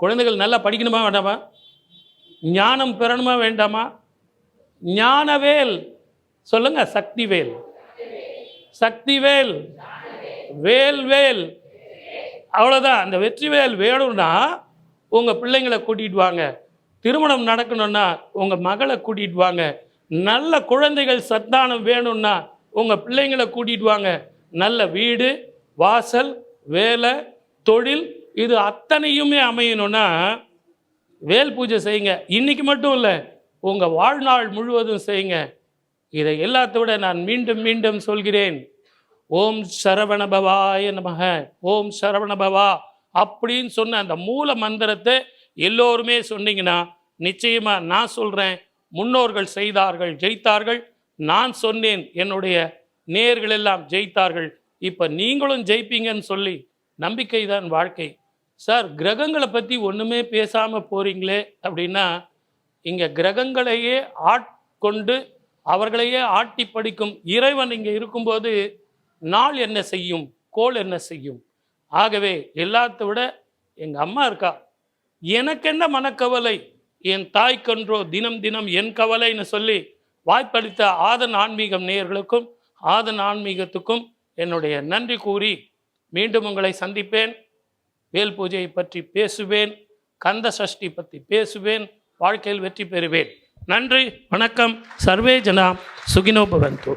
குழந்தைகள் நல்லா படிக்கணுமா வேண்டாமா? ஞானம் பெறணுமா வேண்டாமா? ஞானவேல் சொல்லுங்க, சக்திவேல், சக்திவேல், வேல்வேல். அவ்வளோதான். அந்த வெற்றிவேல் வேணும்னா உங்கள் பிள்ளைங்களை கூட்டிகிட்டு வாங்க. திருமணம் நடக்கணும்னா உங்கள் மகளை கூட்டிகிட்டு வாங்க. நல்ல குழந்தைகள் சத்தானம் வேணும்னா உங்கள் பிள்ளைங்களை கூட்டிகிட்டு வாங்க. நல்ல வீடு, வாசல், வேலை, தொழில், இது அத்தனையுமே அமையணும்னா வேல் பூஜை செய்யுங்க. இன்னைக்கு மட்டும் இல்லை, உங்கள் வாழ்நாள் முழுவதும் செய்யுங்க. இதை எல்லாத்த விட நான் மீண்டும் மீண்டும் சொல்கிறேன், ஓம் சரவணபவாய நமக, ஓம் சரவணபவா அப்படின்னு சொன்ன அந்த மூல மந்திரத்தை எல்லோருமே சொன்னீங்கன்னா நிச்சயமாக நான் சொல்கிறேன், முன்னோர்கள் செய்தார்கள், ஜெயித்தார்கள். நான் சொன்னேன், என்னுடைய நேயர்கள் எல்லாம் ஜெயித்தார்கள். இப்போ நீங்களும் ஜெயிப்பீங்கன்னு சொல்லி நம்பிக்கை தான் வாழ்க்கை. சார், கிரகங்களை பற்றி ஒன்றுமே பேசாமல் போகிறீங்களே அப்படின்னா, இங்கே கிரகங்களையே ஆட்கொண்டு அவர்களையே ஆட்டி படிக்கும் இறைவன் இங்கே இருக்கும்போது நாள் என்ன செய்யும், கோள் என்ன செய்யும்? ஆகவே எல்லாத்த விட எங்கள் அம்மா இருக்கா, எனக்கு என்ன மனக்கவலை, என் தாய்க்கன்றோ தினம் தினம் என் கவலைன்னு சொல்லி வாய்ப்பளித்த ஆதன் ஆன்மீகம் நேயர்களுக்கும் ஆதன் ஆன்மீகத்துக்கும் என்னுடைய நன்றி கூறி மீண்டும் உங்களை சந்திப்பேன். வேல் பூஜையை பற்றி பேசுவேன், கந்த சஷ்டி பற்றி பேசுவேன், வாழ்க்கையில் வெற்றி பெறுவேன். நன்றி, வணக்கம். சர்வே ஜனா சுகினோ பவந்து.